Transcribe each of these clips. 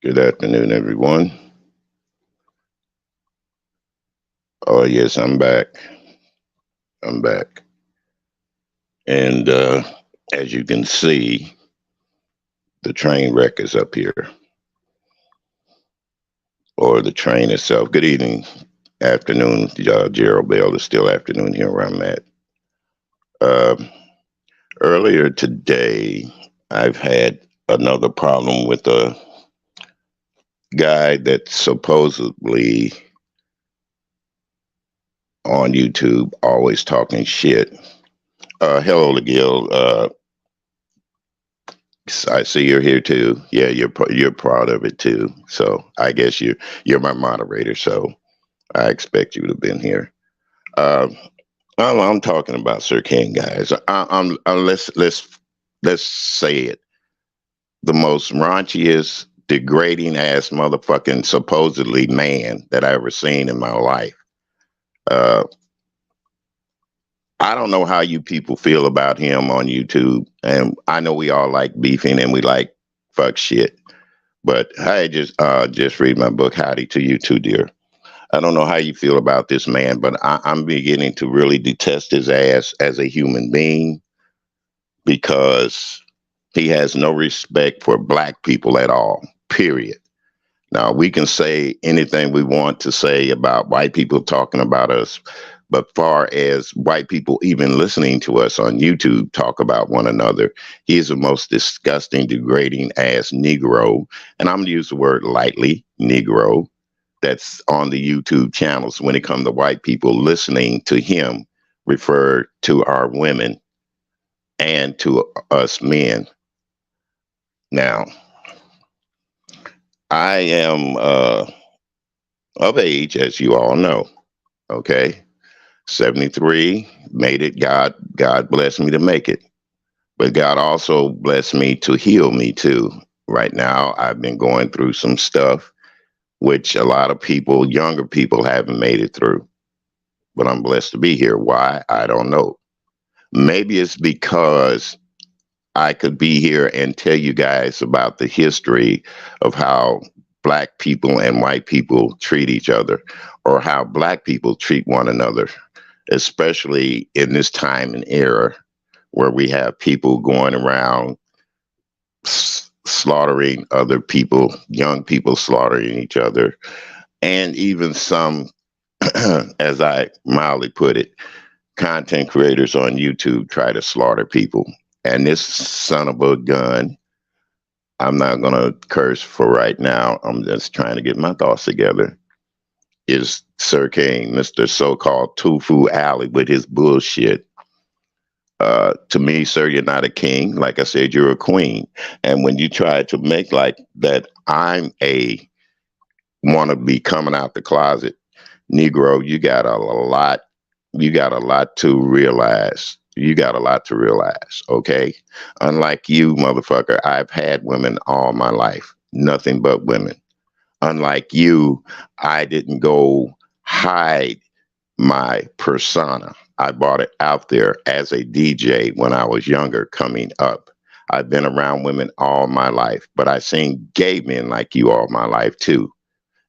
Good afternoon, everyone. Oh, yes, I'm back. I'm back. And as you can see, the train wreck is up here, or the train itself. Good evening, afternoon. Gerald Bell is still afternoon here where I'm at. Uh, Earlier today, I've had another problem with a guy that's supposedly on YouTube always talking shit. Hello, Gil. I see you're here too. Yeah, you're proud of it too. So I guess you're my moderator. So I expect you to have been here. Um, I'm talking about Sir King, guys. Let's say it. The most raunchiest, degrading ass motherfucking supposedly man that I ever seen in my life. Uh, I don't know how you people feel about him on YouTube, and I know we all like beefing and we like fuck shit. But I just read my book, Howdy to you too, dear. I don't know how you feel about this man, but I'm beginning to really detest his ass as a human being because he has no respect for black people at all. Period. Now we can say anything we want to say about white people talking about us, but far as white people even listening to us on YouTube talk about one another, he is the most disgusting, degrading ass Negro, and I'm gonna use the word lightly, Negro, that's on the YouTube channels when it comes to white people listening to him refer to our women and to us men. Now, I am of age, as you all know. Okay, 73, made it. God blessed me to make it. But God also blessed me to heal me too. Right now, I've been going through some stuff which a lot of people, younger people, haven't made it through. But I'm blessed to be here. Why? I don't know. Maybe it's because I could be here and tell you guys about the history of how black people and white people treat each other, or how black people treat one another, especially in this time and era where we have people going around slaughtering other people, young people slaughtering each other, and even some, as I mildly put it, content creators on YouTube try to slaughter people. And this son of a gun, I'm not going to curse for right now. I'm just trying to get my thoughts together. Is Sir King, Mr. So-called Tofu Alley with his bullshit. To me, sir, you're not a king. Like I said, you're a queen. And when you try to make like that, I'm a want to be coming out the closet, Negro, you got a lot to realize. You got a lot to realize, okay? Unlike you, motherfucker, I've had women all my life, nothing but women. Unlike you, I didn't go hide my persona. I brought it out there as a DJ when I was younger coming up. I've been around women all my life, but I've seen gay men like you all my life too.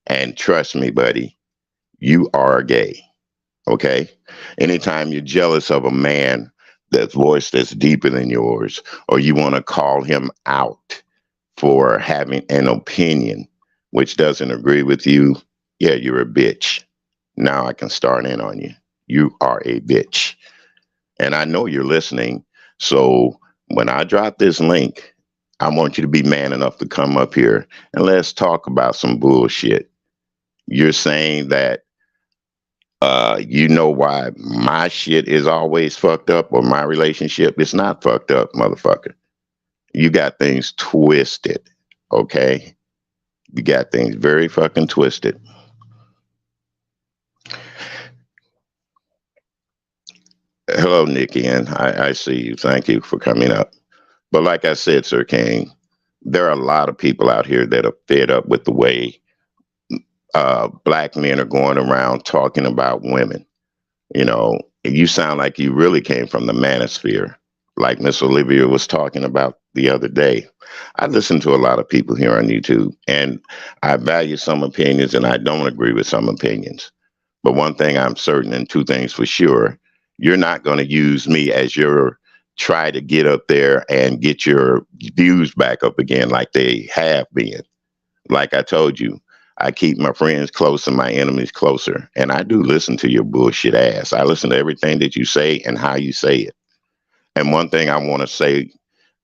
And trust me, buddy, you are gay. Okay. Anytime you're jealous of a man that's voice that's deeper than yours, or you want to call him out for having an opinion which doesn't agree with you, yeah, you're a bitch. Now I can start in on you. You are a bitch. And I know you're listening. So when I drop this link, I want you to be man enough to come up here and let's talk about some bullshit. You're saying that you know why my shit is always fucked up or my relationship is not fucked up, motherfucker. You got things twisted, okay? You got things very fucking twisted. Hello, Nikki, and I see you. Thank you for coming up. But like I said, Sir King, there are a lot of people out here that are fed up with the way black men are going around talking about women. You know, you sound like you really came from the manosphere, like Miss Olivia was talking about the other day. I listen to a lot of people here on YouTube, and I value some opinions and I don't agree with some opinions. But one thing I'm certain, and two things for sure, you're not going to use me as your try to get up there and get your views back up again like they have been. Like I told you, I keep my friends close and my enemies closer. And I do listen to your bullshit ass. I listen to everything that you say and how you say it. And one thing I want to say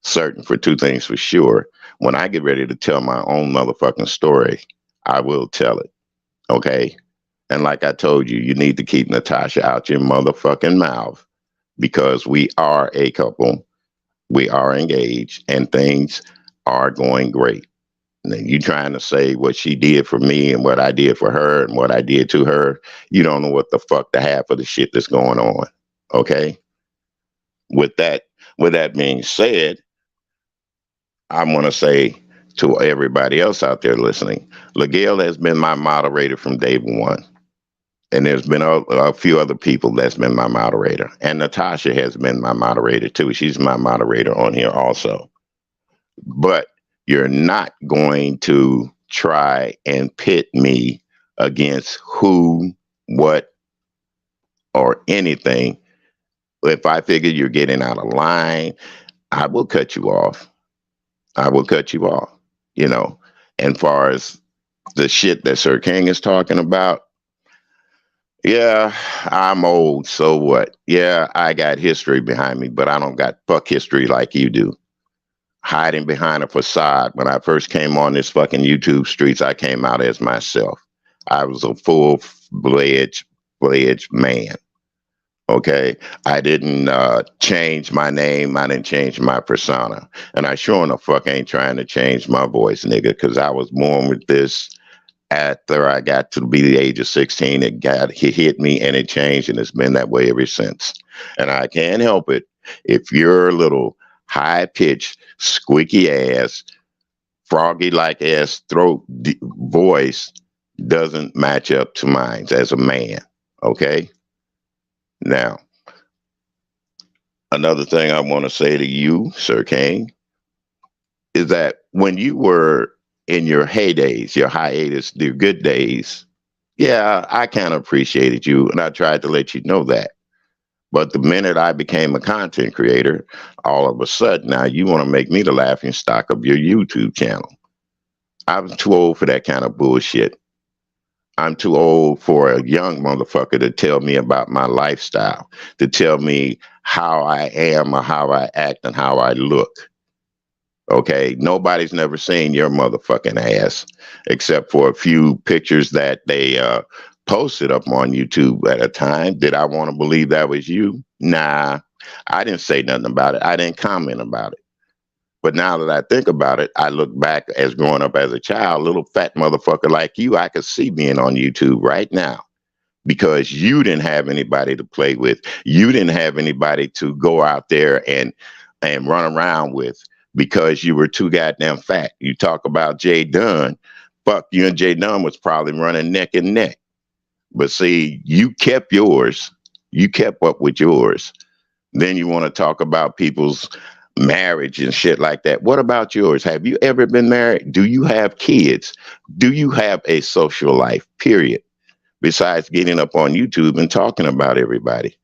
certain for two things for sure, when I get ready to tell my own motherfucking story, I will tell it. Okay. And like I told you, you need to keep Natasha out your motherfucking mouth because we are a couple. We are engaged and things are going great. And then you trying to say what she did for me and what I did for her and what I did to her. You don't know what the fuck the half of the shit that's going on. Okay. With that, with that being said, I want to say to everybody else out there listening, Ligale has been my moderator from day one. And there's been a few other people that's been my moderator. And Natasha has been my moderator too. She's my moderator on here also. But you're not going to try and pit me against who, what, or anything. If I figure you're getting out of line, I will cut you off. I will cut you off, you know. And far as the shit that Sir King is talking about, yeah, I'm old, so what? Yeah, I got history behind me, but I don't got fuck history like you do. Hiding behind a facade. When I first came on this fucking YouTube streets, I came out as myself. I was a full-fledged man. Okay, I didn't change my name. I didn't change my persona, and I sure enough fuck ain't trying to change my voice, nigga, because I was born with this. After I got to be the age of 16, it hit me and it changed, and it's been that way ever since. And I can't help it if your little high pitched, squeaky ass, froggy like ass voice doesn't match up to mine as a man. Okay. Now, another thing I want to say to you, Sir Kane, is that when you were in your heydays, your hiatus, your good days, yeah, I kind of appreciated you and I tried to let you know that. But the minute I became a content creator, all of a sudden now you want to make me the laughing stock of your YouTube channel. I'm too old for that kind of bullshit. I'm too old for a young motherfucker to tell me about my lifestyle, to tell me how I am or how I act and how I look. Okay, nobody's never seen your motherfucking ass except for a few pictures that they posted up on YouTube at a time. Did I want to believe that was you? Nah, I didn't say nothing about it. I didn't comment about it. But now that I think about it, I look back as growing up as a child, little fat motherfucker like you, I could see being on YouTube right now because you didn't have anybody to play with. You didn't have anybody to go out there and run around with because you were too goddamn fat. You talk about Jay Dunn. Fuck, you and Jay Dunn was probably running neck and neck. But see, you kept yours. You kept up with yours. Then you want to talk about people's marriage and shit like that. What about yours? Have you ever been married? Do you have kids? Do you have a social life? Period. Besides getting up on YouTube and talking about everybody.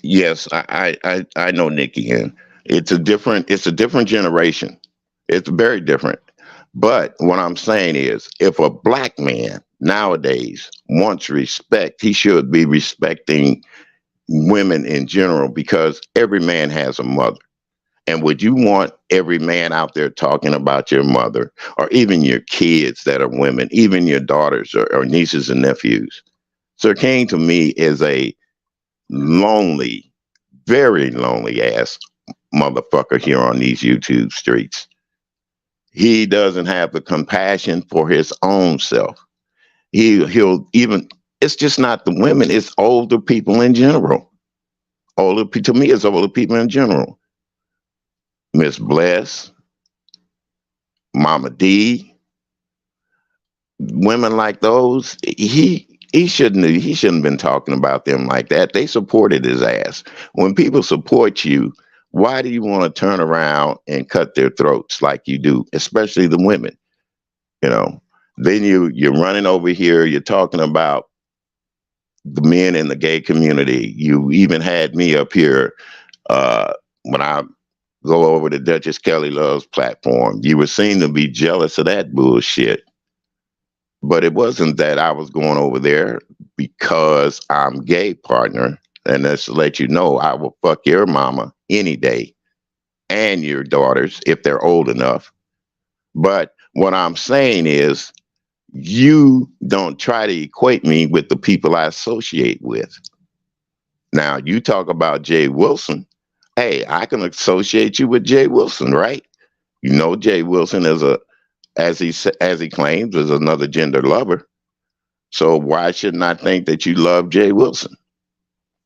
Yes, I know Nikki, and it's a different generation. It's very different. But what I'm saying is, if a black man nowadays wants respect, he should be respecting women in general because every man has a mother. And would you want every man out there talking about your mother or even your kids that are women, even your daughters or nieces and nephews? Sir King to me is a lonely, very lonely ass motherfucker here on these YouTube streets. He doesn't have the compassion for his own self. He'll even, it's just not the women, it's older people in general. To me, it's older people in general. Miss Bless, Mama D, women like those, He shouldn't have been talking about them like that. They supported his ass. When people support you, why do you want to turn around and cut their throats like you do, especially the women? You know, then you're running over here. You're talking about the men in the gay community. You even had me up here when I go over to Duchess Kelly Love's platform. You were seen to be jealous of that bullshit. But it wasn't that I was going over there because I'm gay, partner. And that's to let you know I will fuck your mama any day and your daughters if they're old enough. But what I'm saying is you don't try to equate me with the people I associate with. Now, you talk about Jay Wilson. Hey, I can associate you with Jay Wilson, right? You know, Jay Wilson is as he claims, is another gender lover. So why shouldn't I think that you love Jay Wilson?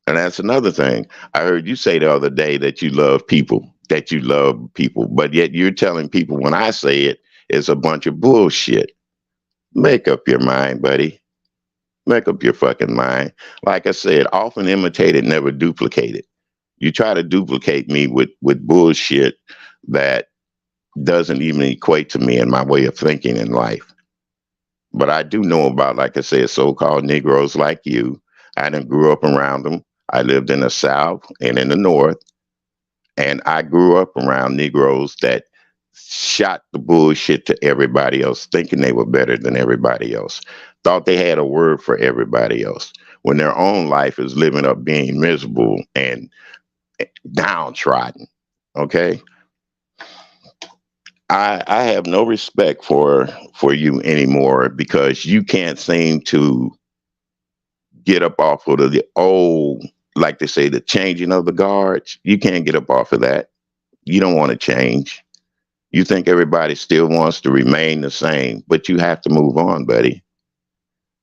And that's another thing. I heard you say the other day that you love people, but yet you're telling people when I say it, it's a bunch of bullshit. Make up your mind, buddy. Make up your fucking mind. Like I said, often imitated, never duplicated. You try to duplicate me with bullshit that doesn't even equate to me in my way of thinking in life. But I do know about, like I said, so-called Negroes like you. I done grew up around them. I lived in the South and in the North, and I grew up around Negroes that shot the bullshit to everybody else, thinking they were better than everybody else. Thought they had a word for everybody else, when their own life is living up being miserable and downtrodden. Okay, I have no respect for you anymore because you can't seem to get up off of the old, like they say, the changing of the guards. You can't get up off of that. You don't want to change. You think everybody still wants to remain the same, but you have to move on, buddy.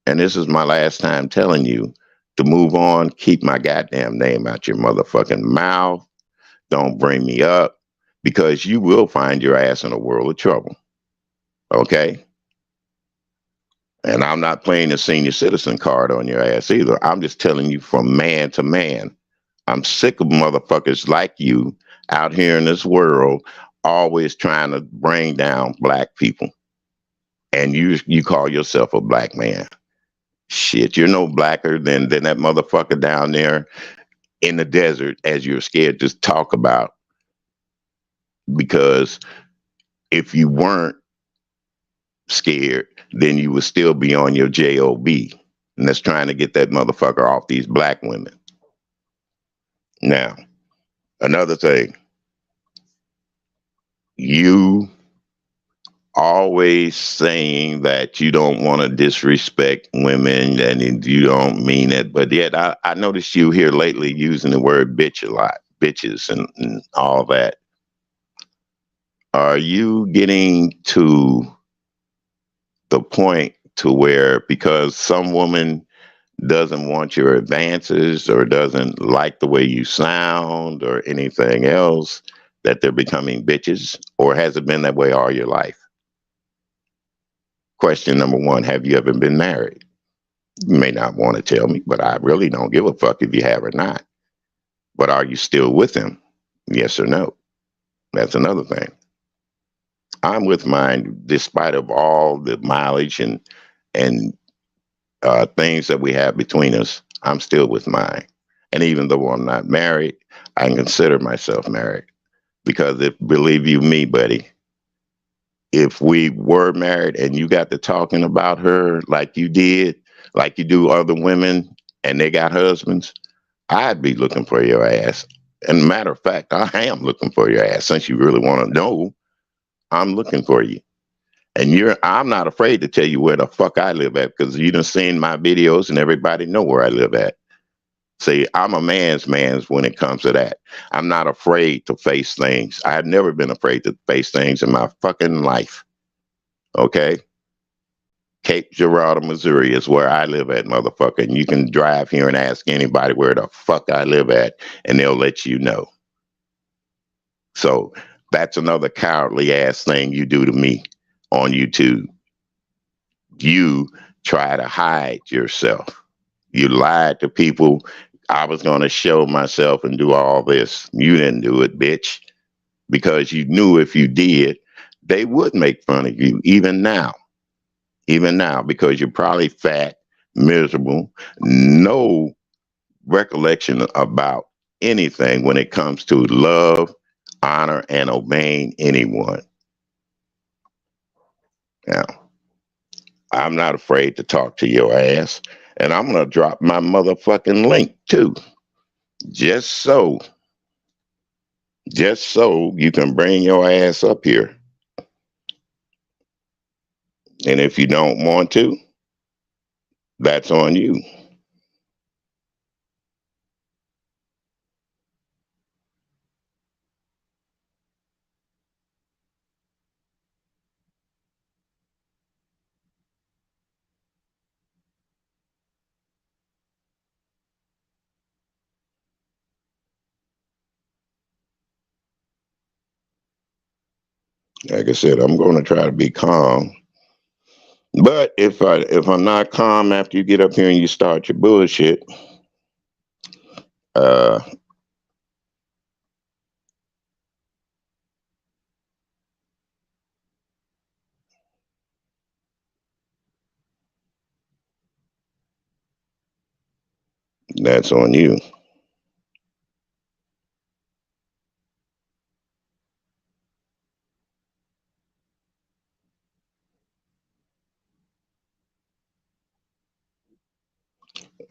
And this is my last time telling you to move on. Keep my goddamn name out your motherfucking mouth. Don't bring me up because you will find your ass in a world of trouble. Okay? And I'm not playing the senior citizen card on your ass either. I'm just telling you from man to man. I'm sick of motherfuckers like you out here in this world always trying to bring down black people. And you call yourself a black man. Shit, you're no blacker than that motherfucker down there in the desert as you're scared to talk about. Because if you weren't scared, then you would still be on your job, and that's trying to get that motherfucker off these black women. Now, another thing, you always saying that you don't want to disrespect women and you don't mean it, but yet I noticed you here lately using the word bitch a lot, bitches and all that. Are you getting to the point to where because some woman doesn't want your advances or doesn't like the way you sound or anything else that they're becoming bitches, or has it been that way all your life? Question number one, have you ever been married? You may not want to tell me, but I really don't give a fuck if you have or not. But are you still with him? Yes or no? That's another thing. I'm with mine despite of all the mileage and things that we have between us. I'm still with mine. And even though I'm not married, I can consider myself married. Because if, believe you me, buddy, if we were married and you got to talking about her like you did, like you do other women and they got husbands, I'd be looking for your ass. And matter of fact, I am looking for your ass. Since you really want to know, I'm looking for you. And I'm not afraid to tell you where the fuck I live at because you done seen my videos and everybody know where I live at. See, I'm a man's when it comes to that. I'm not afraid to face things. I have never been afraid to face things in my fucking life. Okay? Cape Girardeau, Missouri is where I live at, motherfucker. And you can drive here and ask anybody where the fuck I live at, and they'll let you know. So that's another cowardly ass thing you do to me on YouTube. You try to hide yourself. You lied to people. I was going to show myself and do all this. You didn't do it, bitch, because you knew if you did, they would make fun of you, even now, because you're probably fat, miserable, no recollection about anything when it comes to love, honor, and obeying anyone. Now, I'm not afraid to talk to your ass, and I'm going to drop my motherfucking link too, just so, just so you can bring your ass up here. And if you don't want to, that's on you. Like I said, I'm going to try to be calm. But if I'm not calm after you get up here and you start your bullshit, uh, that's on you.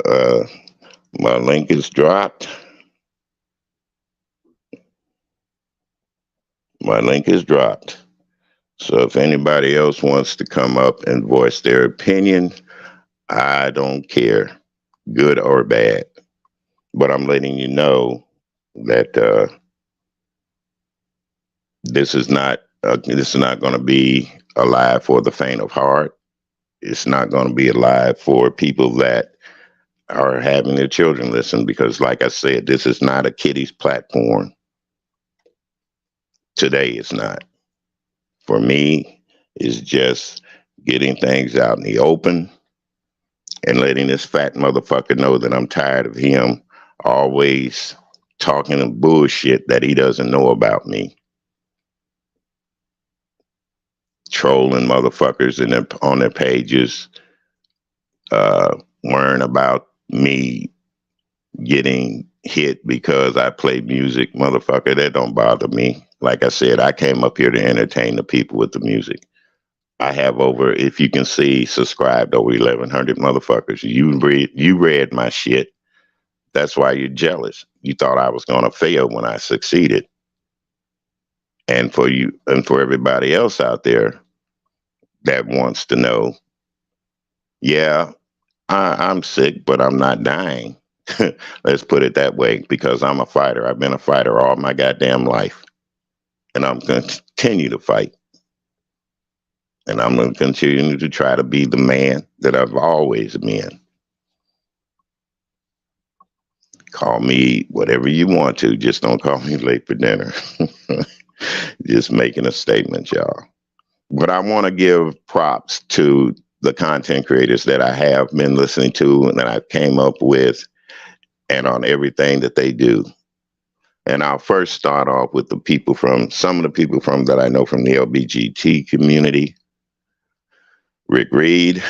Uh, my link is dropped. My link is dropped. So if anybody else wants to come up and voice their opinion, I don't care, good or bad. But I'm letting you know that this is not going to be a live for the faint of heart. It's not going to be a live for people that are having their children listen because, like I said, this is not a kiddies platform. Today, it's not. For me, it's just getting things out in the open and letting this fat motherfucker know that I'm tired of him always talking bullshit that he doesn't know about me. Trolling motherfuckers on their pages, worrying about me getting hit because I play music, motherfucker. That don't bother me. Like I said, I came up here to entertain the people with the music. I have over, if you can see, subscribed over 1,100 motherfuckers. You read my shit. That's why you're jealous. You thought I was going to fail when I succeeded. And for you and for everybody else out there that wants to know, yeah, I'm sick, but I'm not dying. Let's put it that way, because I'm a fighter. I've been a fighter all my goddamn life. And I'm going to continue to fight. And I'm going to continue to try to be the man that I've always been. Call me whatever you want to. Just don't call me late for dinner. Just making a statement, y'all. But I want to give props to the content creators that I have been listening to and that I came up with and on everything that they do. And I'll first start off with some of the people from that I know from the LBGT community. Rick Reed,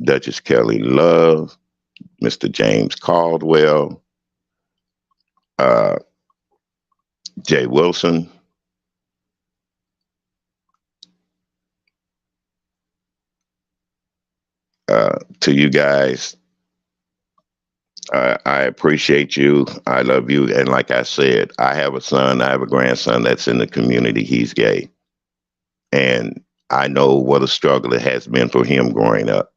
Duchess Kelly Love, Mr. James Caldwell, uh, Jay Wilson, to you guys. I appreciate you. I love you. And like I said, I have a son, I have a grandson that's in the community. He's gay. And I know what a struggle it has been for him growing up.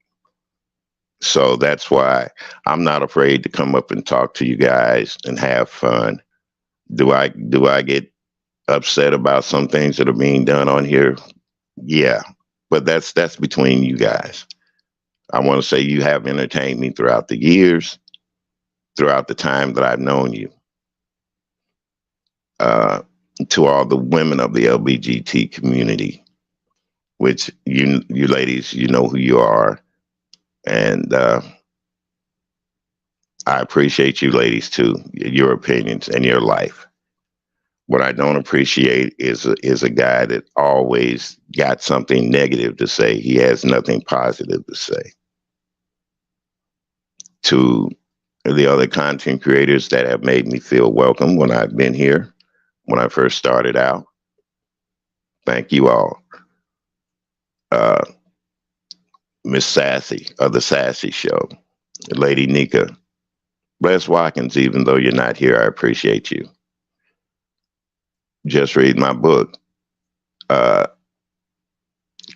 So that's why I'm not afraid to come up and talk to you guys and have fun. Do I get upset about some things that are being done on here? Yeah. But that's between you guys. I want to say you have entertained me throughout the years, throughout the time that I've known you. Uh, to all the women of the LBGT community, which you ladies, you know who you are. And I appreciate you ladies too, your opinions and your life. What I don't appreciate is a guy that always got something negative to say. He has nothing positive to say. To the other content creators that have made me feel welcome when I've been here, when I first started out, thank you all. Uh, Miss Sassy of the Sassy Show, Lady Nika, Les Watkins, even though you're not here, I appreciate you. Just read my book. Uh,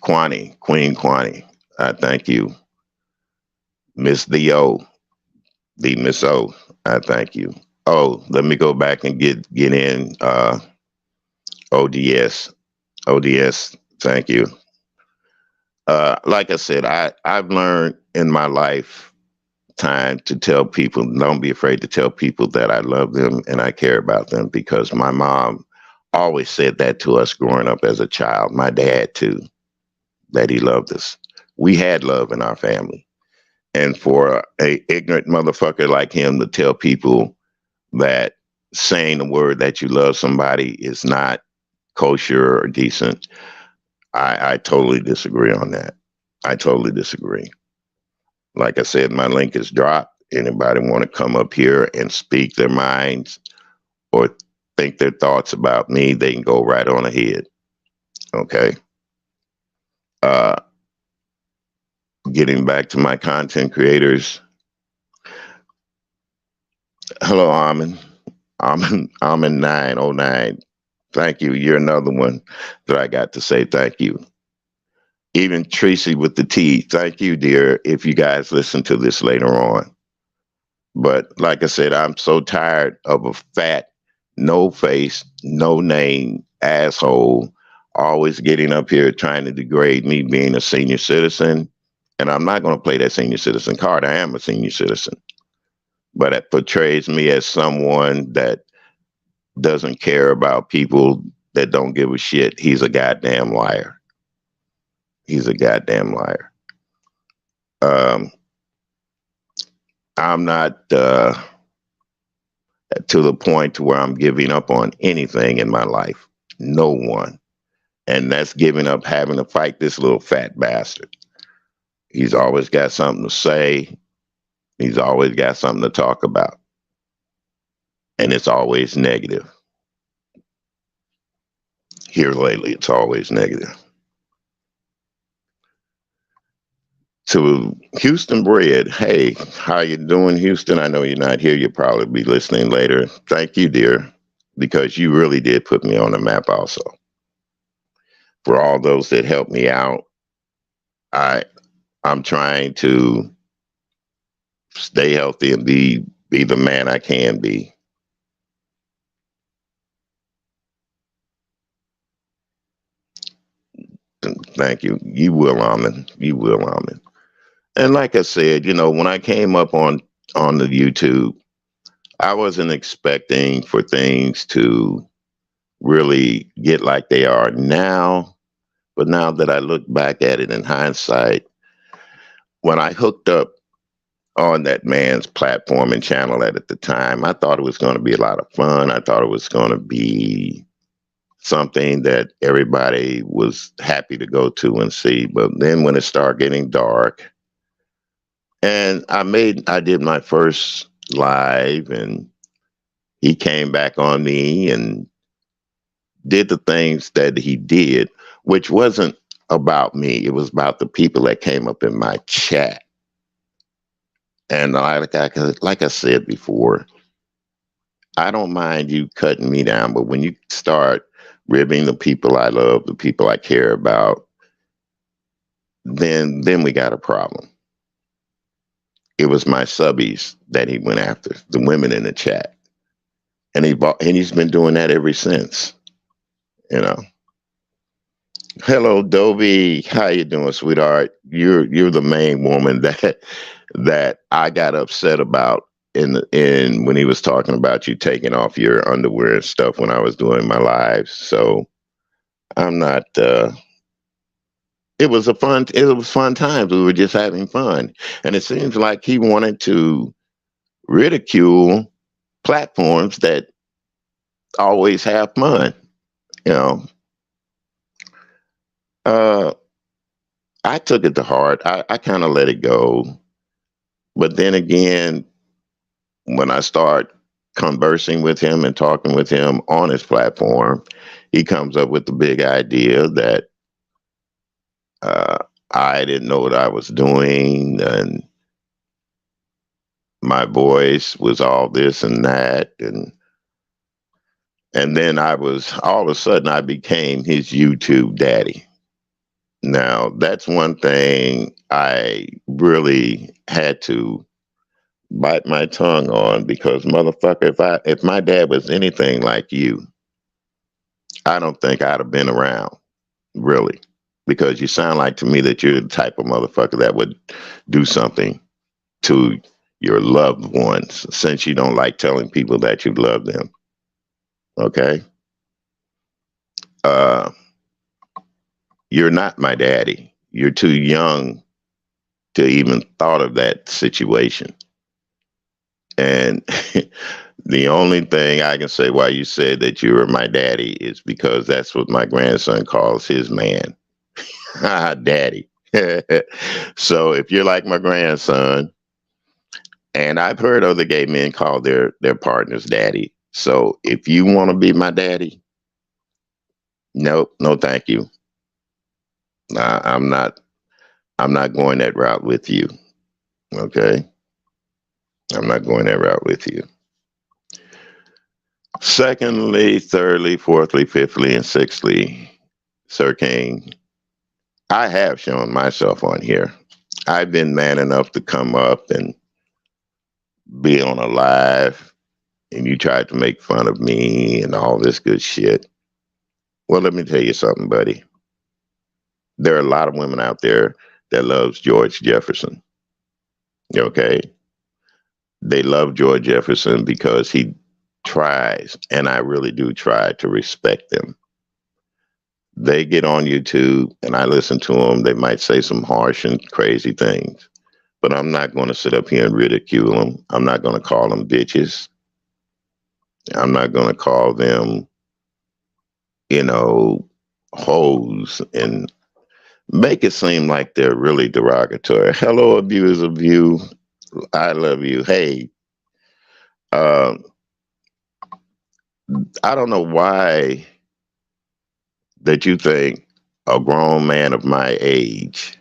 Queen Kwani, I thank you. Miss the Miss O, I thank you. Oh, let me go back and get in ODS. ODS, thank you. Like I said, I've learned in my life time to tell people, don't be afraid to tell people that I love them and I care about them, because my mom always said that to us growing up as a child. My dad too, that he loved us. We had love in our family. And for a ignorant motherfucker like him to tell people that saying the word that you love somebody is not kosher or decent, I totally disagree on that. I totally disagree. Like I said, my link is dropped. Anybody want to come up here and speak their minds or think their thoughts about me, they can go right on ahead. Okay. Uh, Getting back to my content creators. Hello, Armin. Armin 909. Thank you. You're another one that I got to say thank you. Even Tracy with the T, thank you, dear, if you guys listen to this later on. But like I said, I'm so tired of a fat, no face, no name asshole always getting up here trying to degrade me being a senior citizen. And I'm not going to play that senior citizen card. I am a senior citizen. But it portrays me as someone that doesn't care about people, that don't give a shit. He's a goddamn liar. He's a goddamn liar. Um, I'm not to the point to where I'm giving up on anything in my life. No one. And that's giving up having to fight this little fat bastard. He's always got something to say. He's always got something to talk about. And it's always negative. Here lately, it's always negative. To Houston Bread, hey, how you doing, Houston? I know you're not here. You'll probably be listening later. Thank you, dear, because you really did put me on the map also. For all those that helped me out, I'm trying to stay healthy and be the man I can be. Thank you. You will, Amen. You will, Amen. And like I said, when I came up on the YouTube, I wasn't expecting for things to really get like they are now. But now that I look back at it in hindsight, when I hooked up on that man's platform and channel at the time, I thought it was going to be a lot of fun. I thought it was going to be something that everybody was happy to go to and see. But then when it started getting dark, and I did my first live, and he came back on me and did the things that he did, which wasn't about me. It was about the people that came up in my chat. And like I said before, I don't mind you cutting me down, but when you start ribbing the people I love, the people I care about, then we got a problem. It was my subbies that he went after, the women in the chat, and he's been doing that ever since. Hello, Dobie. How you doing, sweetheart? You're the main woman that I got upset about in when he was talking about you taking off your underwear and stuff when I was doing my lives. So I'm not. it was fun times. We were just having fun. And it seems like he wanted to ridicule platforms that always have fun, you know. Uh, I took it to heart. I kind of let it go. But then again, when I start conversing with him and talking with him on his platform, he comes up with the big idea that uh, I didn't know what I was doing, and my voice was all this and that, and then I was all of a sudden I became his YouTube daddy. Now that's one thing I really had to bite my tongue on, because motherfucker, if my dad was anything like you, I don't think I'd have been around, really, because you sound like to me that you're the type of motherfucker that would do something to your loved ones, since you don't like telling people that you love them. Okay. Uh, you're not my daddy. You're too young to even thought of that situation. And the only thing I can say why you said that you were my daddy is because that's what my grandson calls his man. Daddy. So if you're like my grandson, and I've heard other gay men call their partners daddy. So if you want to be my daddy, nope, no, thank you. I'm not. I'm not going that route with you. Okay, I'm not going that route with you. Secondly, thirdly, fourthly, fifthly, and sixthly, Sir King, I have shown myself on here. I've been man enough to come up and be on a live, and you tried to make fun of me and all this good shit. Well, let me tell you something, buddy. There are a lot of women out there that loves George Jefferson. Okay, they love George Jefferson because he tries, and I really do try to respect them. They get on YouTube and I listen to them. They might say some harsh and crazy things, but I'm not going to sit up here and ridicule them. I'm not going to call them bitches. I'm not going to call them, you know, hoes and make it seem like they're really derogatory. Hello, abuse of you. I love you. Hey, uh, I don't know why that you think a grown man of my age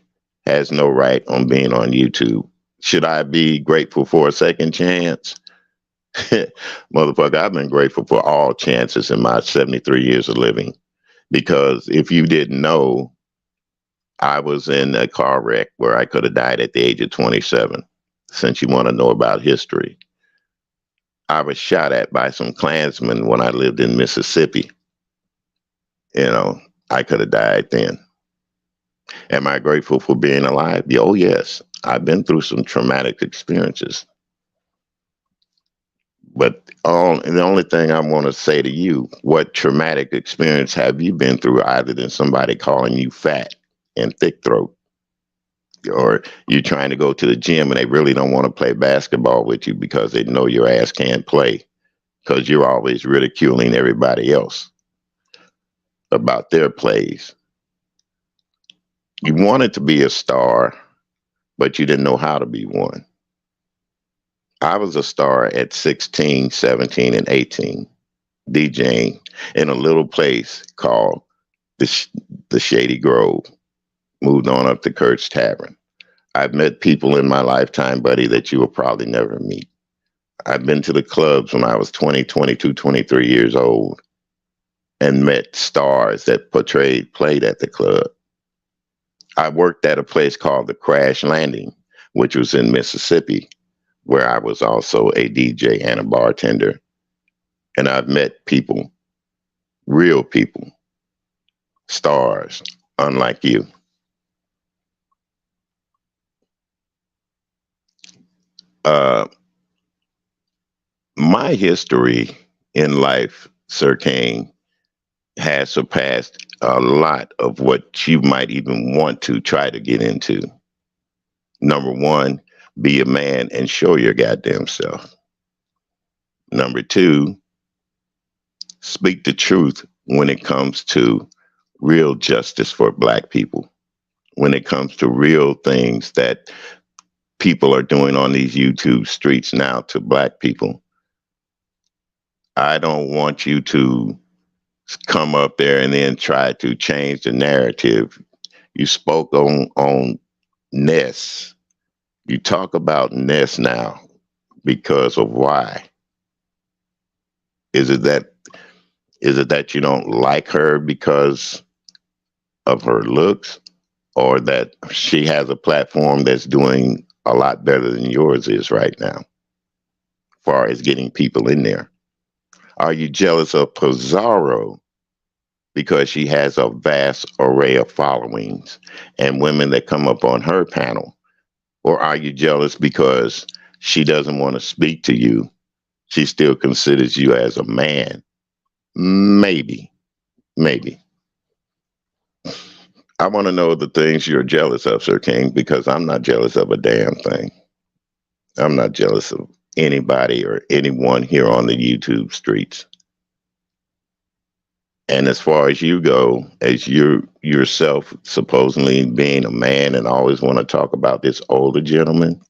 has no right on being on YouTube. Should I be grateful for a second chance? Motherfucker, I've been grateful for all chances in my 73 years of living. Because if you didn't know, I was in a car wreck where I could have died at the age of 27. Since you want to know about history, I was shot at by some Klansmen when I lived in Mississippi. You know, I could have died then. Am I grateful for being alive? Oh, yes. I've been through some traumatic experiences. But the only thing I want to say to you, what traumatic experience have you been through other than somebody calling you fat and thick throat? Or you trying to go to the gym and they really don't want to play basketball with you because they know your ass can't play, because you're always ridiculing everybody else about their plays. You wanted to be a star, but you didn't know how to be one. I was a star at 16, 17, and 18, DJing in a little place called the Shady Grove. Moved on up to Kurt's Tavern. I've met people in my lifetime, buddy, that you will probably never meet. I've been to the clubs when I was 20, 22, 23 years old and met stars that played at the club. I worked at a place called the Crash Landing, which was in Mississippi, where I was also a DJ and a bartender. And I've met people, real people, stars, unlike you. Uh, my history in life, Sir Kane, has surpassed a lot of what you might even want to try to get into. Number one, be a man and show your goddamn self. Number two, speak the truth when it comes to real justice for black people, when it comes to real things that people are doing on these YouTube streets now to black people. I don't want you to come up there and then try to change the narrative. You spoke on Ness. You talk about Ness now because of why. Is it that you don't like her because of her looks, or that she has a platform that's doing a lot better than yours is right now, as far as getting people in there? Are you jealous of Pizarro because she has a vast array of followings and women that come up on her panel? Or are you jealous because she doesn't want to speak to you? She still considers you as a man. Maybe, maybe. I want to know the things you're jealous of, Sir King, because I'm not jealous of a damn thing. I'm not jealous of anybody or anyone here on the YouTube streets. And as far as you go, as you yourself supposedly being a man and always want to talk about this older gentleman,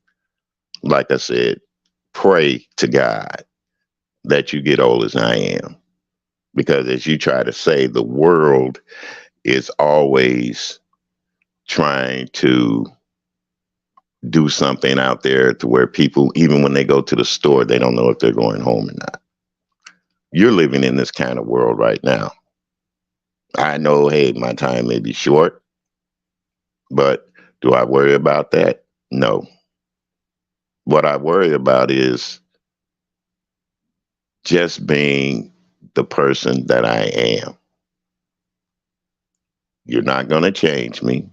like I said, pray to God that you get old as I am. Because as you try to say, the world is always trying to do something out there to where people, even when they go to the store, they don't know if they're going home or not. You're living in this kind of world right now. I know, hey, my time may be short, but do I worry about that? No. What I worry about is just being the person that I am. You're not going to change me.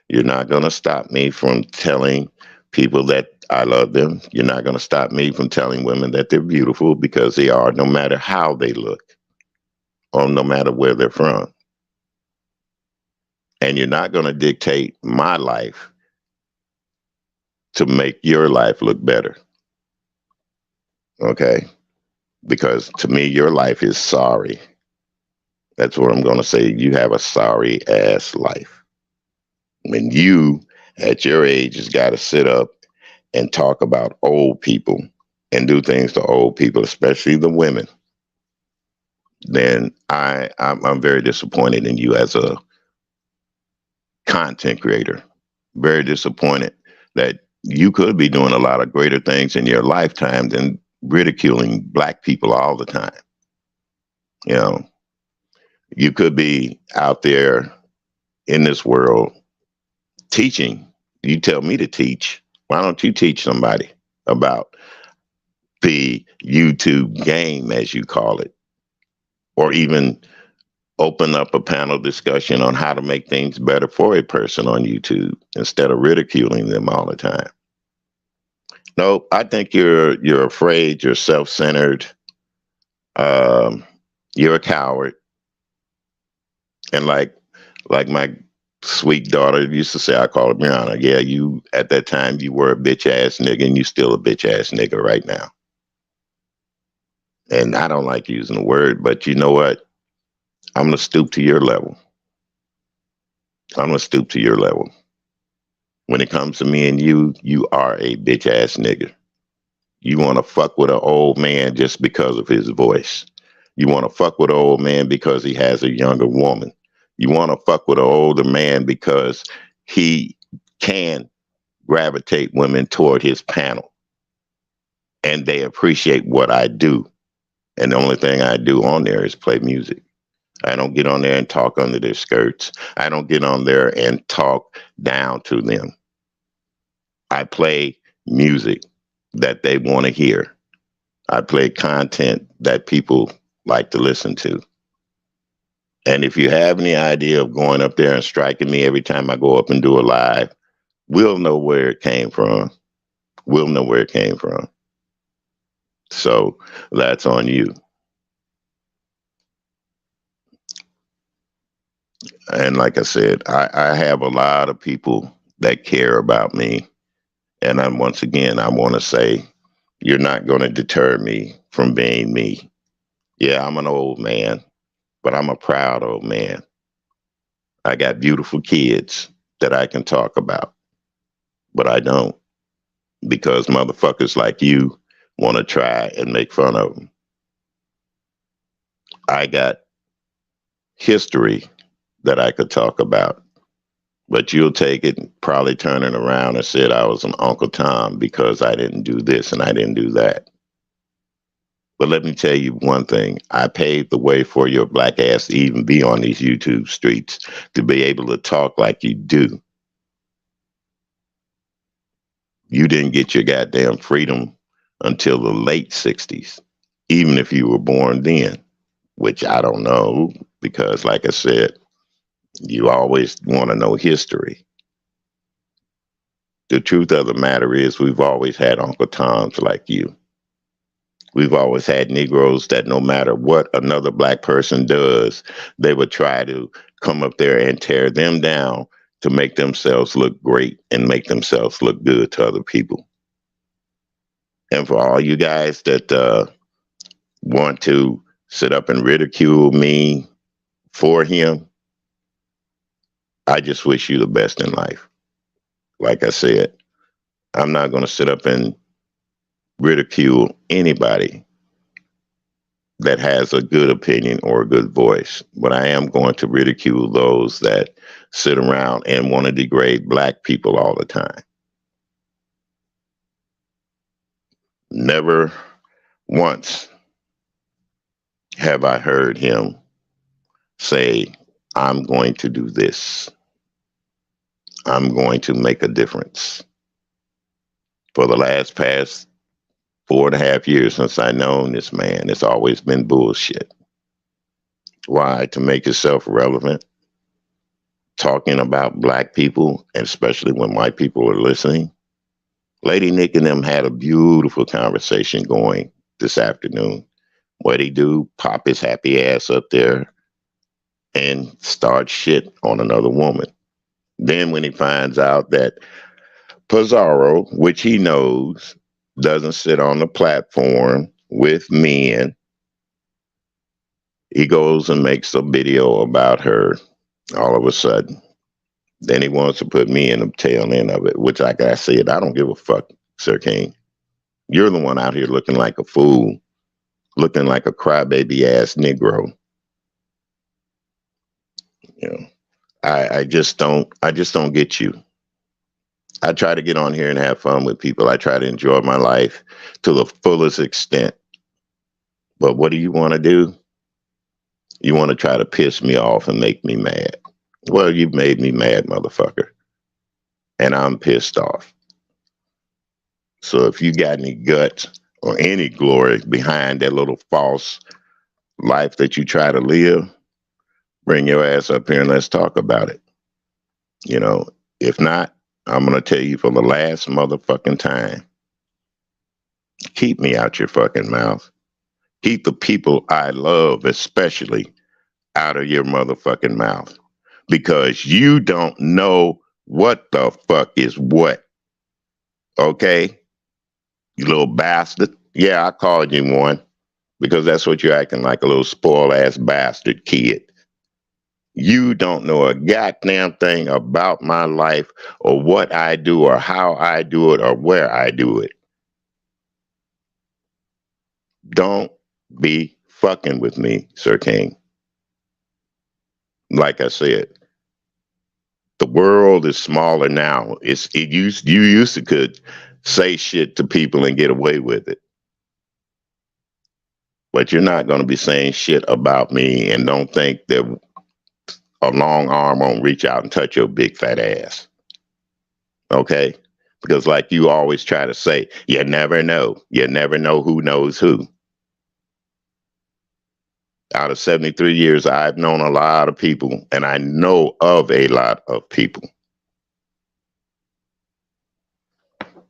You're not going to stop me from telling people that I love them. You're not going to stop me from telling women that they're beautiful, because they are, no matter how they look or no matter where they're from. And you're not going to dictate my life to make your life look better. Okay? Because to me, your life is sorry. That's what I'm going to say. You have a sorry ass life. When you, at your age, has got to sit up and talk about old people and do things to old people, especially the women, then I'm very disappointed in you as a content creator. Very disappointed that you could be doing a lot of greater things in your lifetime than ridiculing black people all the time. You know, you could be out there in this world teaching. You tell me to teach. Why don't you teach somebody about the YouTube game, as you call it, or even open up a panel discussion on how to make things better for a person on YouTube instead of ridiculing them all the time? No, I think you're afraid, you're self-centered, um, you're a coward, and like my sweet daughter used to say, I call her Brianna. Yeah, you at that time you were a bitch ass nigga, and you still a bitch ass nigga right now. And I don't like using the word, but you know what? I'm gonna stoop to your level. I'm gonna stoop to your level. When it comes to me and you are a bitch ass nigga. You want to fuck with an old man just because of his voice. You want to fuck with an old man because he has a younger woman. You want to fuck with an older man because he can gravitate women toward his panel and they appreciate what I do. And the only thing I do on there is play music. I don't get on there and talk under their skirts. I don't get on there and talk down to them. I play music that they want to hear. I play content that people like to listen to. And if you have any idea of going up there and striking me every time I go up and do a live, we'll know where it came from. We'll know where it came from. So that's on you. And like I said, I have a lot of people that care about me. And I'm once again, I want to say, you're not going to deter me from being me. Yeah, I'm an old man, but I'm a proud old man. I got beautiful kids that I can talk about, but I don't because motherfuckers like you want to try and make fun of them. I got history that I could talk about, but you'll take it and probably turn it around and said I was an Uncle Tom because I didn't do this and I didn't do that. But let me tell you one thing. I paved the way for your black ass to even be on these YouTube streets, to be able to talk like you do. You didn't get your goddamn freedom until the late 60s, even if you were born then, which I don't know because, like I said, you always want to know history. The truth of the matter is, we've always had Uncle Toms like you. We've always had Negroes that no matter what another black person does, they would try to come up there and tear them down to make themselves look great and make themselves look good to other people. And for all you guys that want to sit up and ridicule me for him, I just wish you the best in life. Like I said, I'm not going to sit up and ridicule anybody that has a good opinion or a good voice, but I am going to ridicule those that sit around and want to degrade black people all the time. Never once have I heard him say, I'm going to do this. I'm going to make a difference. For the past 4.5 years since I known this man, it's always been bullshit. Why? To make yourself relevant, talking about black people, and especially when white people are listening. Lady Nick and them had a beautiful conversation going this afternoon. What he do? Pop his happy ass up there and start shit on another woman. Then when he finds out that Pizarro, which he knows, doesn't sit on the platform with men, he goes and makes a video about her all of a sudden. Then he wants to put me in the tail end of it, which, like I said, I don't give a fuck, Sir King. You're the one out here looking like a fool, looking like a crybaby ass Negro. You know, I just don't get you. I try to get on here and have fun with people. I try to enjoy my life to the fullest extent. But what do you want to do? You want to try to piss me off and make me mad. Well, you've made me mad, motherfucker. And I'm pissed off. So if you got any guts or any glory behind that little false life that you try to live, bring your ass up here and let's talk about it. You know, if not, I'm going to tell you for the last motherfucking time, keep me out your fucking mouth. Keep the people I love, especially, out of your motherfucking mouth. Because you don't know what the fuck is what. Okay? You little bastard. Yeah, I called you one because that's what you're acting like, a little spoiled ass bastard kid. You don't know a goddamn thing about my life or what I do or how I do it or where I do it. Don't be fucking with me, Sir King. Like I said, the world is smaller now. You used to could say shit to people and get away with it. But you're not going to be saying shit about me, and don't think that a long arm won't reach out and touch your big fat ass. Okay? Because like you always try to say, you never know. You never know who knows who. Out of 73 years, I've known a lot of people, and I know of a lot of people.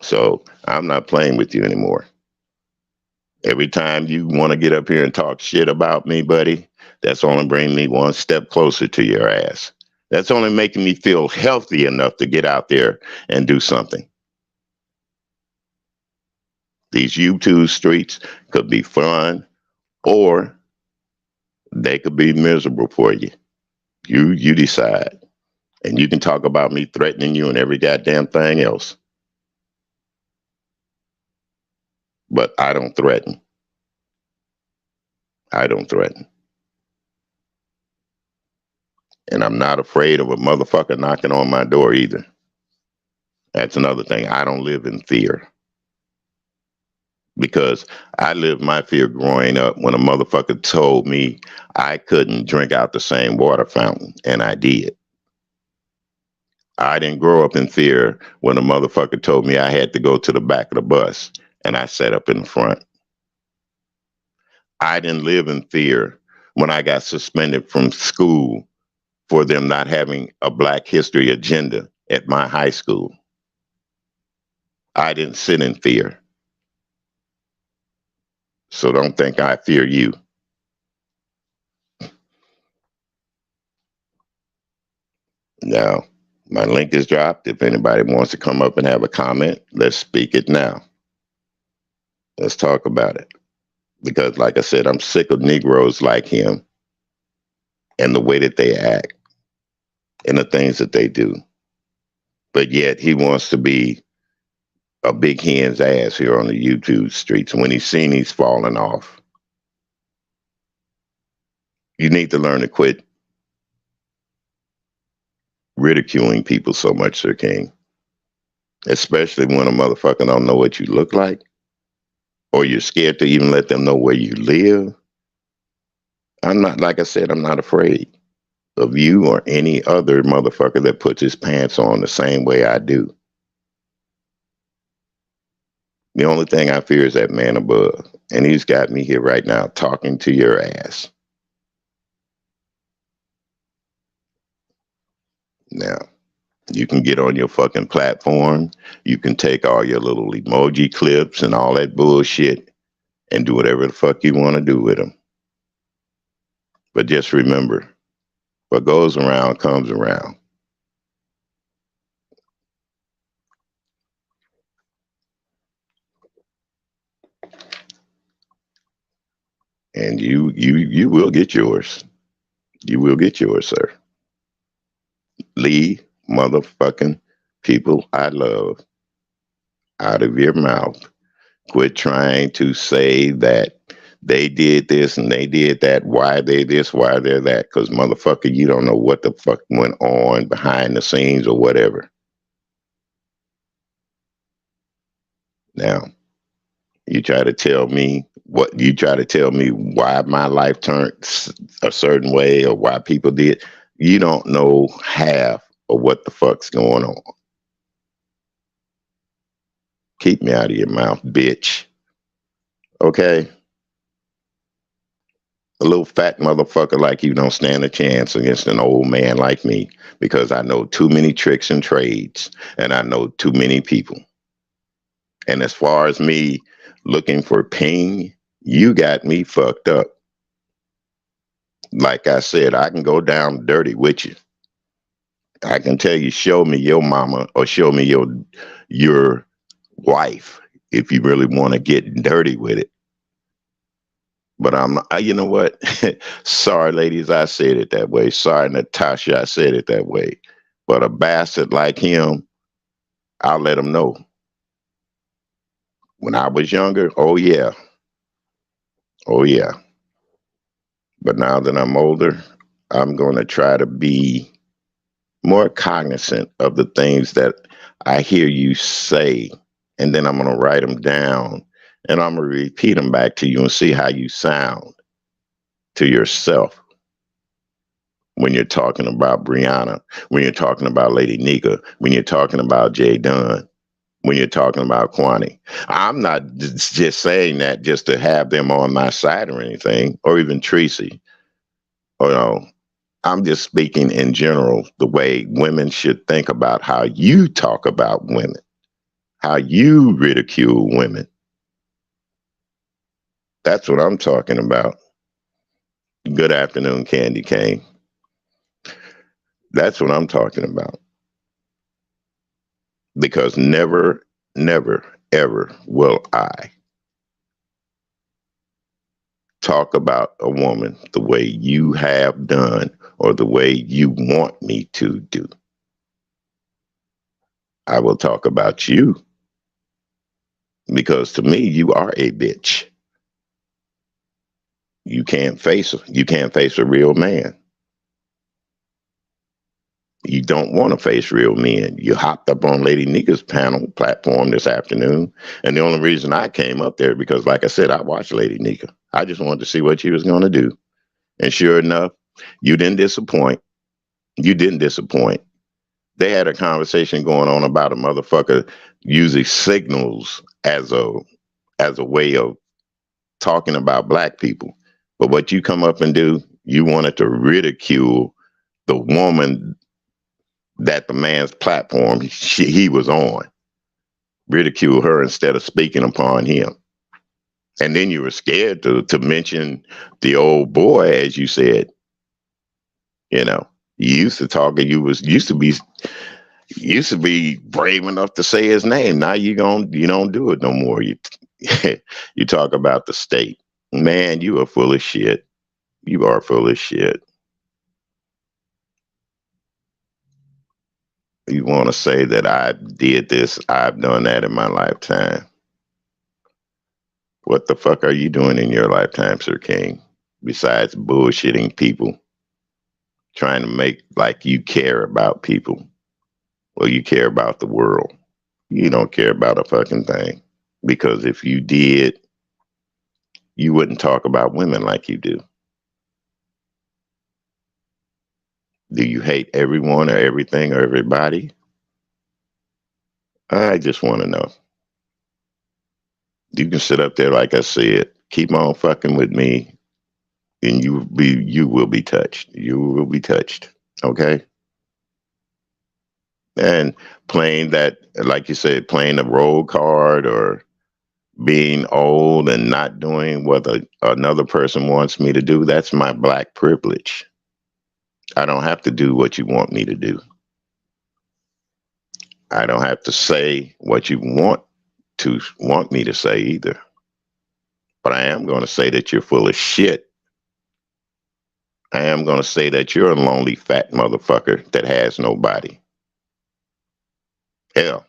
So I'm not playing with you anymore. Every time you want to get up here and talk shit about me, buddy, that's only bringing me one step closer to your ass. That's only making me feel healthy enough to get out there and do something. These YouTube streets could be fun or they could be miserable for you. You decide. And you can talk about me threatening you and every goddamn thing else. But I don't threaten. I don't threaten. And I'm not afraid of a motherfucker knocking on my door either. That's another thing. I don't live in fear. Because I lived my fear growing up when a motherfucker told me I couldn't drink out the same water fountain, and I did. I didn't grow up in fear when a motherfucker told me I had to go to the back of the bus, and I sat up in the front. I didn't live in fear when I got suspended from school for them not having a Black History agenda at my high school. I didn't sit in fear. So don't think I fear you. Now, my link is dropped. If anybody wants to come up and have a comment, let's speak it now. Let's talk about it. Because, like I said, I'm sick of Negroes like him and the way that they act and the things that they do. But yet he wants to be a big hen's ass here on the YouTube streets. When he's seen he's falling off. You need to learn to quit ridiculing people so much, Sir King. Especially when a motherfucker don't know what you look like. Or you're scared to even let them know where you live. I'm not, like I said, I'm not afraid of you or any other motherfucker that puts his pants on the same way I do. The only thing I fear is that man above. And he's got me here right now talking to your ass. Now, you can get on your fucking platform. You can take all your little emoji clips and all that bullshit and do whatever the fuck you want to do with them. But just remember, what goes around comes around. And you will get yours. You will get yours, sir. Leave motherfucking people I love out of your mouth. Quit trying to say that they did this and they did that. Why they this, why they're that. Because motherfucker, you don't know what the fuck went on behind the scenes or whatever. Now, you try to tell me why my life turned a certain way or why people did. You don't know half of what the fuck's going on. Keep me out of your mouth, bitch. Okay? A little fat motherfucker like you don't stand a chance against an old man like me because I know too many tricks and trades and I know too many people. And as far as me looking for ping, you got me fucked up. Like I said, I can go down dirty with you. I can tell you, show me your mama or show me your wife if you really want to get dirty with it. But you know what? Sorry, ladies, I said it that way. Sorry, Natasha, I said it that way. But a bastard like him, I'll let him know. When I was younger, oh yeah. Oh yeah. But now that I'm older, I'm going to try to be more cognizant of the things that I hear you say. And then I'm going to write them down and I'm going to repeat them back to you and see how you sound to yourself when you're talking about Brianna, when you're talking about Lady Nika, when you're talking about Jay Dunn, when you're talking about Kwani. I'm not just saying that just to have them on my side or anything, or even Tracy. Or, I'm just speaking in general, the way women should think about how you talk about women, how you ridicule women. That's what I'm talking about. Good afternoon, Candy Cane. That's what I'm talking about. Because never, never, ever will I talk about a woman the way you have done or the way you want me to do. I will talk about you because to me, you are a bitch. You can't face a real man. You don't want to face real men. You hopped up on Lady Nika's panel platform this afternoon, and the only reason I came up there because, like I said, I watched Lady Nika. I just wanted to see what she was going to do, and sure enough, you didn't disappoint. You didn't disappoint. They had a conversation going on about a motherfucker using signals as a way of talking about black people. But what you come up and do, you wanted to ridicule the woman that the man's platform he was on, ridicule her instead of speaking upon him. And then you were scared to mention the old boy, as you said. You know, you used to talk, and you used to be brave enough to say his name. Now you don't do it no more. You you talk about the state. Man, you are full of shit. You are full of shit. You want to say that I did this, I've done that in my lifetime. What the fuck are you doing in your lifetime, Sir King? Besides bullshitting people, trying to make like you care about people or you care about the world. You don't care about a fucking thing. Because if you did, you wouldn't talk about women like you do. Do you hate everyone or everything or everybody? I just want to know. You can sit up there, like I said, keep on fucking with me, and you will be touched. You will be touched. Okay. And playing that, like you said, playing a role card or being old and not doing what another person wants me to do, that's my black privilege. I don't have to do what you want me to do. I don't have to say what you want me to say either. But I am going to say that you're full of shit. I am going to say that you're a lonely fat motherfucker that has nobody. Hell,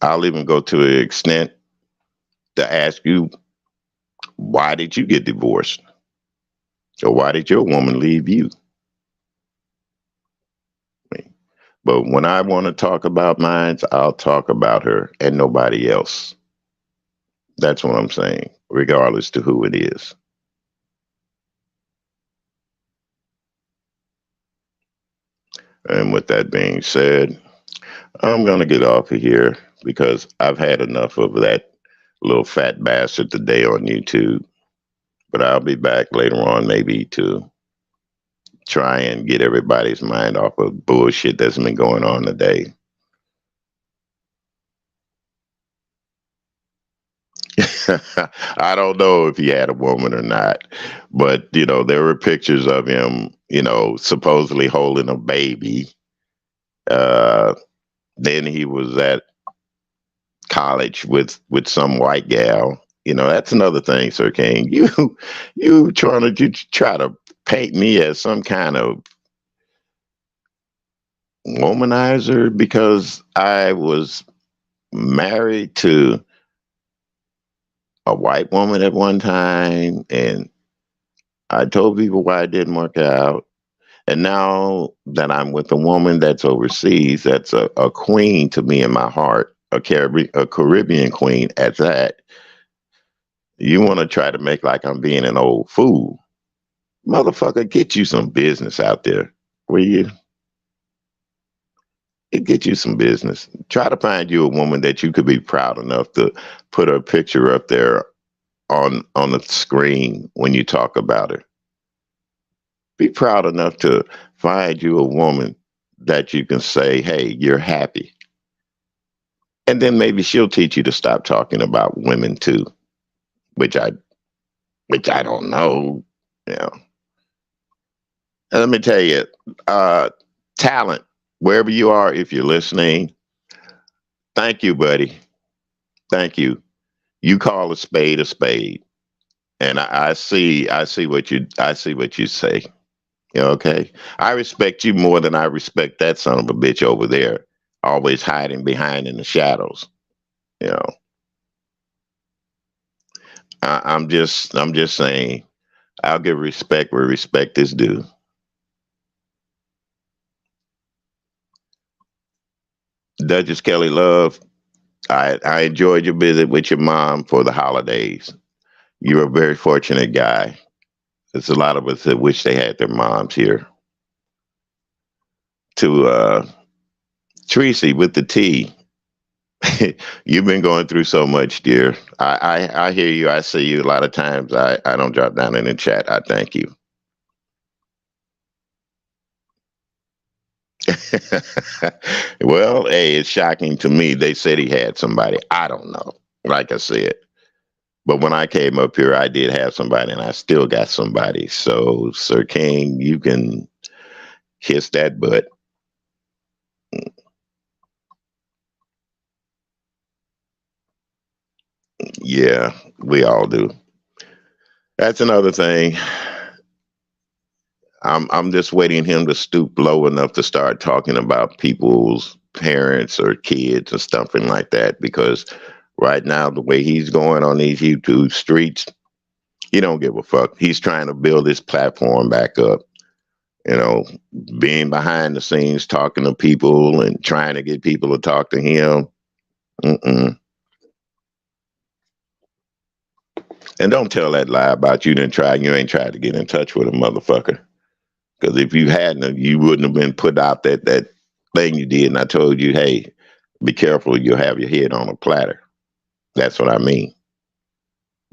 I'll even go to the extent to ask you, why did you get divorced? Or why did your woman leave you? But when I want to talk about mine, I'll talk about her and nobody else. That's what I'm saying, regardless to who it is. And with that being said, I'm going to get off of here because I've had enough of that little fat bastard today on YouTube. But I'll be back later on, maybe to try and get everybody's mind off of bullshit that's been going on today. I don't know if he had a woman or not, but there were pictures of him, supposedly holding a baby. Uh, then he was at college with some white gal. That's another thing, Sir King. You try to paint me as some kind of womanizer because I was married to a white woman at one time, and I told people why it didn't work out. And now that I'm with a woman that's overseas, that's a queen to me in my heart, a Caribbean queen at that. You want to try to make like I'm being an old fool. Motherfucker, get you some business out there. Will you? Get you some business. Try to find you a woman that you could be proud enough to put her picture up there on the screen when you talk about her. Be proud enough to find you a woman that you can say, hey, you're happy. And then maybe she'll teach you to stop talking about women too. which I which I don't know. You know, and let me tell you, uh, talent wherever you are, if you're listening, thank you, buddy. Thank you. You call a spade, and I see what you say. Okay, I respect you more than I respect that son of a bitch over there, always hiding behind in the shadows. You know, I'm just saying, I'll give respect where respect is due. Duchess Kelly Love, I enjoyed your visit with your mom for the holidays. You're a very fortunate guy. There's a lot of us that wish they had their moms here. To Tracy with the T, you've been going through so much, dear. I hear you. I see you a lot of times. I don't drop down in the chat. I thank you. Well, hey, it's shocking to me. They said he had somebody. I don't know. Like I said. But when I came up here, I did have somebody and I still got somebody. So, Sir King, you can kiss that butt. Yeah, we all do. That's another thing. I'm just waiting him to stoop low enough to start talking about people's parents or kids or something like that. Because right now, the way he's going on these YouTube streets, he don't give a fuck. He's trying to build his platform back up. You know, being behind the scenes, talking to people and trying to get people to talk to him. Mm-mm. And don't tell that lie about you didn't try. You ain't tried to get in touch with a motherfucker. Because if you hadn't, you wouldn't have been put out that thing you did. And I told you, hey, be careful. You'll have your head on a platter. That's what I mean.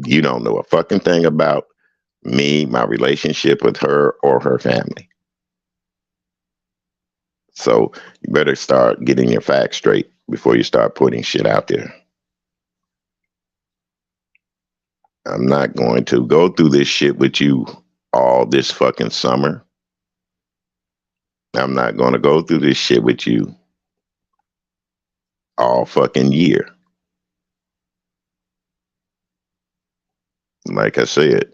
You don't know a fucking thing about me, my relationship with her, or her family. So you better start getting your facts straight before you start putting shit out there. I'm not going to go through this shit with you all this fucking summer. I'm not going to go through this shit with you all fucking year. Like I said,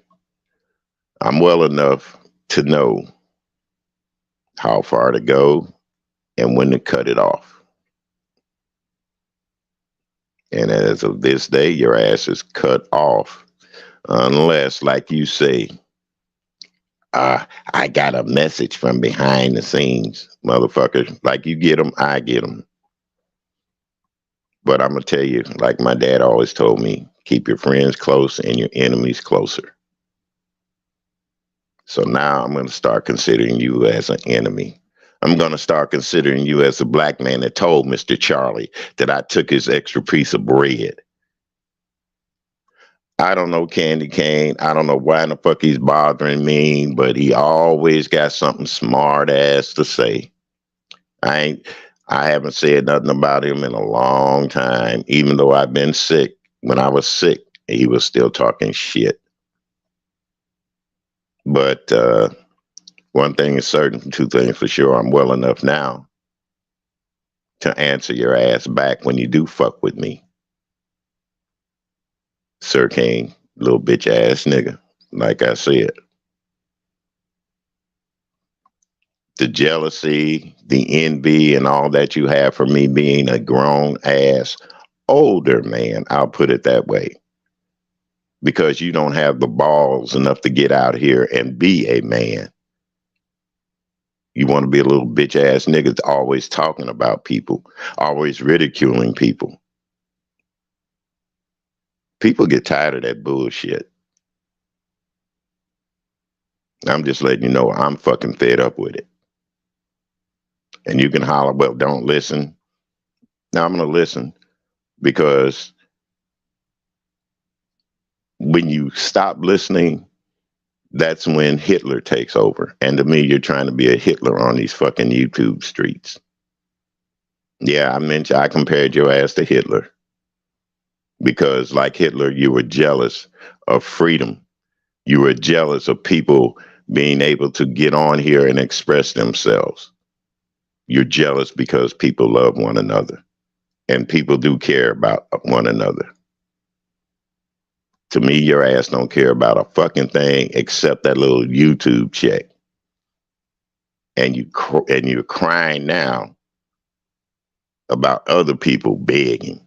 I'm well enough to know how far to go and when to cut it off. And as of this day, your ass is cut off. Unless, like you say, I got a message from behind the scenes, motherfucker. Like you get them, I get them. But I'm going to tell you, like my dad always told me, keep your friends close and your enemies closer. So now I'm going to start considering you as an enemy. I'm going to start considering you as a black man that told Mr. Charlie that I took his extra piece of bread. I don't know Candy Cane. I don't know why in the fuck he's bothering me, but he always got something smart ass to say. I ain't I haven't said nothing about him in a long time, even though I've been sick. When I was sick, he was still talking shit. But one thing is certain, two things for sure. I'm well enough now to answer your ass back when you do fuck with me. Sir King, little bitch ass nigga. Like I said, the jealousy, the envy, and all that you have for me being a grown ass older man, I'll put it that way, because you don't have the balls enough to get out here and be a man. You want to be a little bitch ass nigga that's always talking about people, always ridiculing people. People get tired of that bullshit. I'm just letting you know I'm fucking fed up with it. And you can holler, well, don't listen. Now I'm going to listen, because when you stop listening, that's when Hitler takes over. And to me, you're trying to be a Hitler on these fucking YouTube streets. Yeah, I compared your ass to Hitler. because, like Hitler, you were jealous of freedom. You were jealous of people being able to get on here and express themselves. You're jealous because people love one another and people do care about one another. To me, your ass don't care about a fucking thing except that little YouTube check. And and you're crying now about other people begging.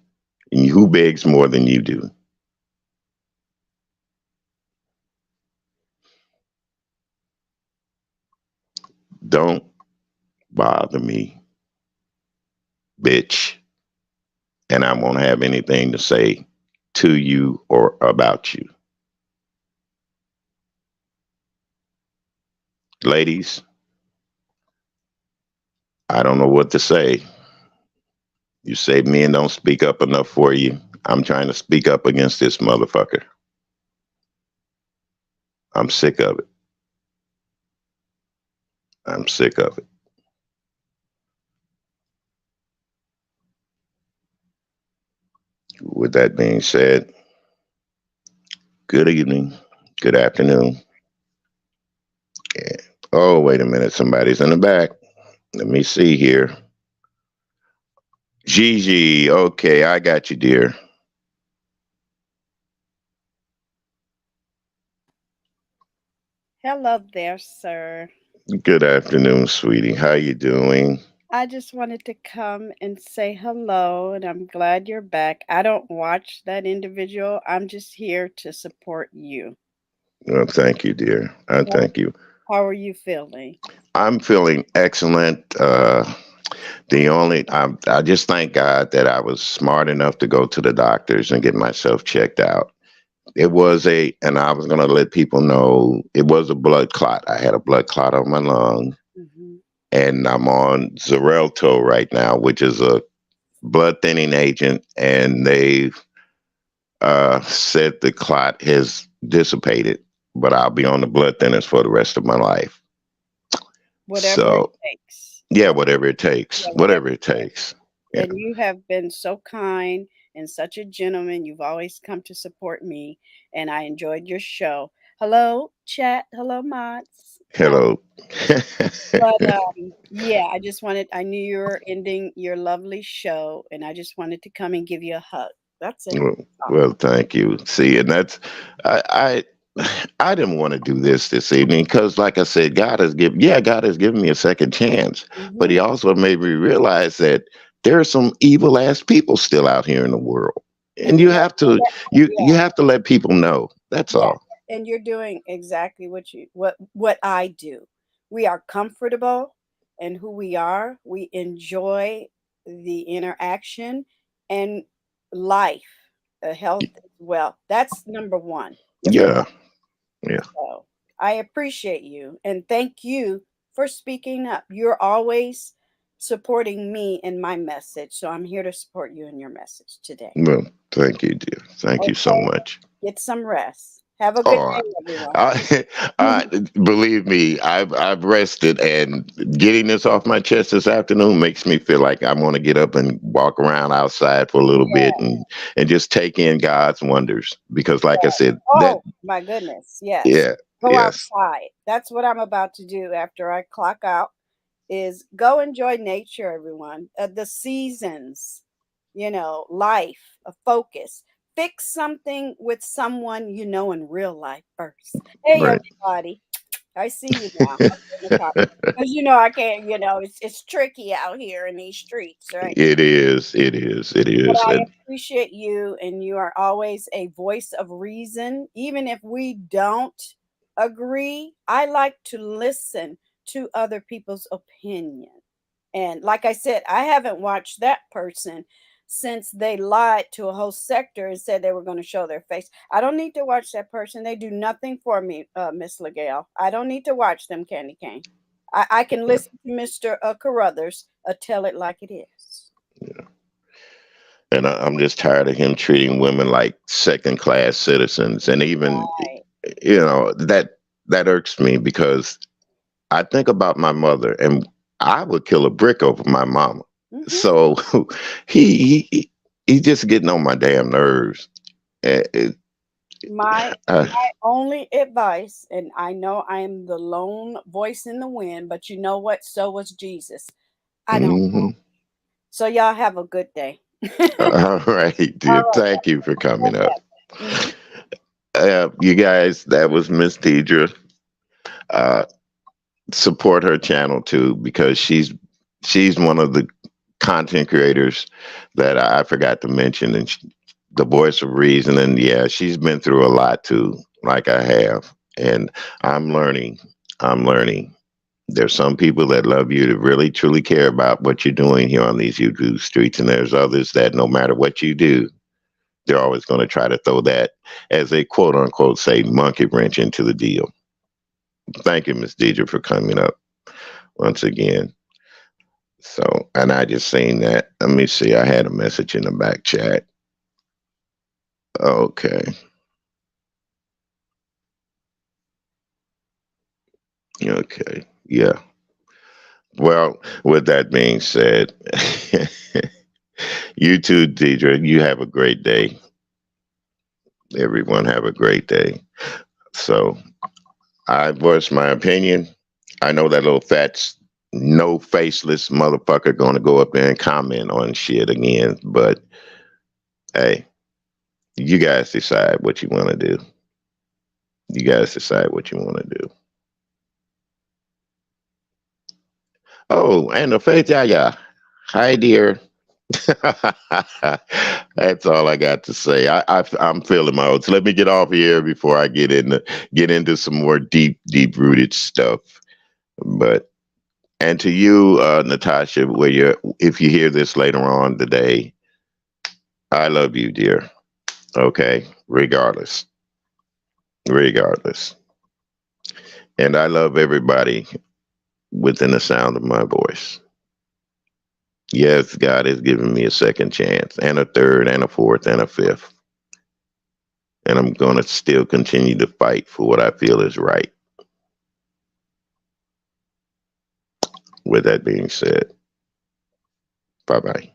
And who begs more than you do? Don't bother me, bitch. And I won't have anything to say to you or about you. Ladies, I don't know what to say. You say men don't speak up enough for you. I'm trying to speak up against this motherfucker. I'm sick of it. I'm sick of it. With that being said, good evening, good afternoon. Yeah. Oh, wait a minute. Somebody's in the back. Let me see here. Gigi, okay, I got you, dear. Hello there, sir. Good afternoon, sweetie. How you doing? I just wanted to come and say hello, and I'm glad you're back. I don't watch that individual. I'm just here to support you. Well, thank you, dear. I How, thank you. how are you feeling? I'm feeling excellent. I just thank God that I was smart enough to go to the doctors and get myself checked out. And I was going to let people know it was a blood clot. I had a blood clot on my lung, Hmm. and I'm on Xarelto right now, which is a blood thinning agent. And they've said the clot has dissipated, but I'll be on the blood thinners for the rest of my life. Whatever it So, takes. yeah, whatever it takes, Yeah, whatever whatever it it takes. takes. Yeah. And you have been so kind and such a gentleman. You've always come to support me, and I enjoyed your show. Hello, chat. Hello, mods. Hi. Hello. But yeah, I knew you were ending your lovely show, and I just wanted to come and give you a hug. That's it. Well, Oh. well, thank you. See, and I didn't want to do this evening because, like I said, God has given me a second chance, but Hmm. He also made me realize that there are some evil ass people still out here in the world, And and you know, and that, you have to let people know. That's yeah, all. and you're doing exactly what I do. We are comfortable in who we are. We enjoy the interaction and life, health as well. That's number one for Yeah, yeah. so I appreciate you and thank you for speaking up. You're always supporting me in my message. So I'm here to support you in your message today. Well, thank you, dear. Thank you so Okay. much. Get some rest. Have a good Oh, day, everyone. I, I believe me, I've rested, and getting this off my chest this afternoon makes me feel like I want to get up and walk around outside for a little bit Yeah. and just take in God's wonders. Because, like I said, that Oh, my goodness. Yes. yeah, Go yes, outside. That's what I'm about to do after I clock out is go enjoy nature, everyone. The seasons, life, a focus. Fix something with someone you know in real life first. Hey, right. everybody. I see you now. Because I can't, it's tricky out here in these streets, right? It is, it is, it But is, I and appreciate you, and you are always a voice of reason. Even if we don't agree, I like to listen to other people's opinion. And like I said, I haven't watched that person since they lied to a whole sector and said they were going to show their face. I don't need to watch that person. They do nothing for me, Miss Legale. I don't need to watch them, Candy Cane. I can listen to Mr. Carruthers tell it like it is. I'm just tired of him treating women like second class citizens, and even Right. that irks me because I think about my mother, and I would kill a brick over my mama. Hmm. So he he's just getting on my damn nerves. It, My uh, my only advice, and I know I am the lone voice in the wind, but you know what? So was Jesus. I don't. mhm. So y'all have a good day. All right, All dear. right. Thank you for coming up. Mhm. You guys, that was Miss Deidre. Uh, support her channel too because she's one of the content creators that I forgot to mention, and the voice of reason. And yeah, she's been through a lot too, like I have, and I'm learning. I'm learning. There's some people that love you to really truly care about what you're doing here on these YouTube streets, and there's others that no matter what you do, they're always going to try to throw that, as they quote unquote say, monkey wrench into the deal. Thank you, Miss Deidre, for coming up once again. So, and I just seen that. Let me see. I had a message in the back chat. Okay. Okay. Yeah. Well, with that being said, you too, Deidre. You have a great day. Everyone have a great day. So, I voiced my opinion. I know that little fat, no faceless motherfucker going to go up there and comment on shit again. But hey, you guys decide what you want to do. You guys decide what you want to do. Oh, and the Faith Yaya. Hi, dear. That's all I got to say. I'm feeling my oats. Let me get off here before I get into some more deep rooted stuff. But and to you, Natasha, where you if you hear this later on today, I love you, dear. Okay, regardless, and I love everybody within the sound of my voice. Yes, God has given me a second chance, and a third, and a fourth, and a fifth. And I'm going to still continue to fight for what I feel is right. With that being said, bye bye.